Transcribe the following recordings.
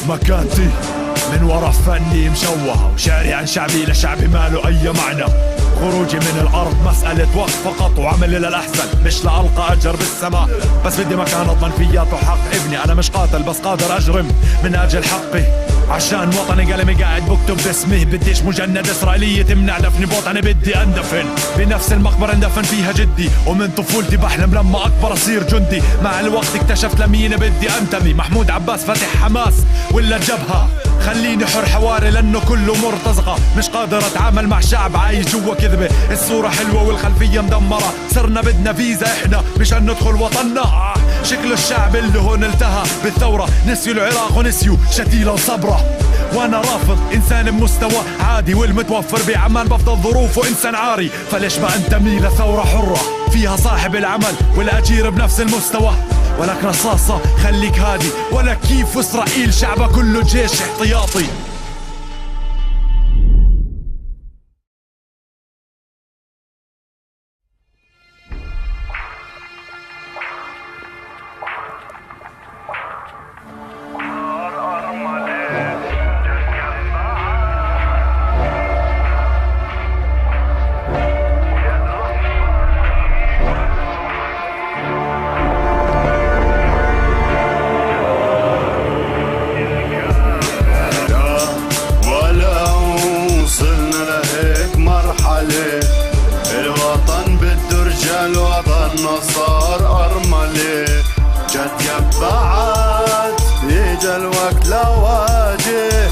مكانتي من ورا فني مشوه، وشاري عن شعبي لشعبي ما له أي معنى. خروجي من الأرض مسألة وقت فقط، وعمل للأحسن مش لألقى أجر بالسماء. بس بدي مكان أضمن فياته حق ابني. أنا مش قاتل بس قادر أجرم من أجل حقي، عشان وطني قلمي قاعد بكتب باسمي. بديش مجند إسرائيلية تمنع دفني بوطني، بدي أندفن بنفس المقبرة اندفن فيها جدي. ومن طفولتي بحلم لما أكبر أصير جندي. مع الوقت اكتشفت لمين بدي أنتمي. محمود عباس فاتح حماس ولا جبهة، خليني حر حواري لأنه كله مرتزقة. مش قادر أتعامل مع شعب عايش جوا كذبة. الصورة حلوة والخلفية مدمرة، صرنا بدنا فيزا إحنا مشان ندخل وطننا. شكل الشعب اللي هون التهى بالثورة، نسيوا العراق ونسيوا شتيلة وصبرة. وانا رافض انسان بمستوى عادي، والمتوفر بعمان بفضل ظروفه انسان عاري. فليش ما انتمي لثورة حرة فيها صاحب العمل والاجير بنفس المستوى؟ ولك رصاصة خليك هادي، ولا كيف اسرائيل شعبها كله جيش احتياطي. الوطن بده رجال، وطننا صار أرملة. جد يبعد اجا الوقت لواجه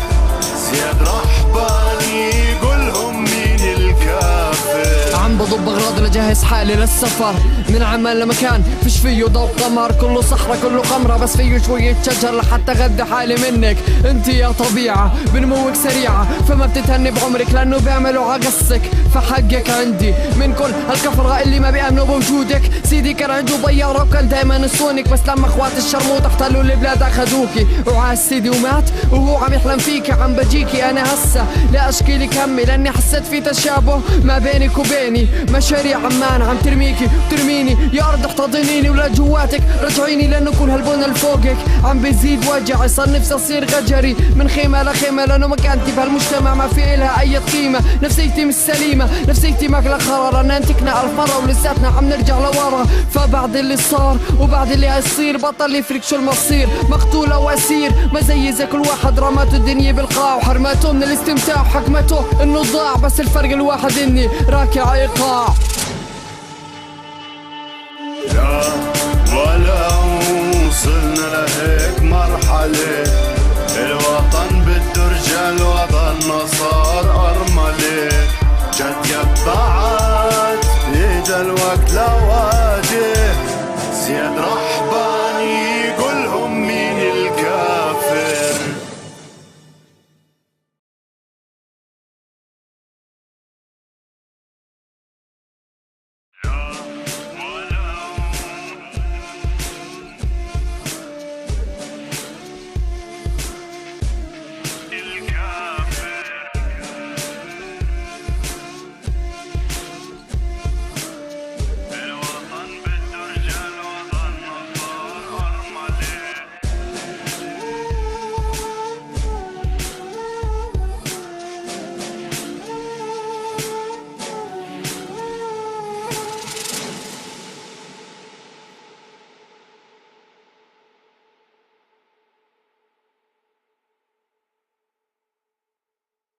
زياد رحباني، قولهم مين الكافر. عم بضب اغراض لجهز حالي للسفر من عمان لمكان فيش فيه ضوء قمر، كله صحرا كله خمرة بس فيه شوية شجر لحتى غذي حالي منك. انت يا طبيعة بنموك سريعة، فما بتتهني بعمرك لانه بيعملوا عقصك. فحقك عندي من كل هالكفرة اللي ما بيأمنوا بوجودك. سيدي كان عنده طيارة وكان دايما يصونك، بس لما اخوات الشرموط احتلوا البلاد اخذوكي. وعاش سيدي ومات وهو عم يحلم فيكي. عم بجيكي انا هسا لا اشكي لك همي، لاني حسيت في تشابه ما بينك وبيني. مشاريع عمان عم ترميكي وترميني، يا ارض احتضنيني ولا جواتك رجعيني، لانه كل هالبنى لفوقك عم بيزيد وجعي. صار نفسي اصير غجري من خيمة لخيمة، لانه مكانتي بهالمجتمع ما في إلها اي قيمة. نفسيتي مش سليمة، نفسيتي ماكلة خرر، انا انتكنا 1000 مرة ولساتنا عم نرجع لورا. فبعد اللي صار وبعد اللي هيصير بطل يفرق شو المصير. مقتول او اسير ما زي زي كل واحد رماته الدنيا بالقاع، وحرمته من الاستمتاع وحكمته انه ضاع. بس الفرق الواحد اني راكع ايقاع.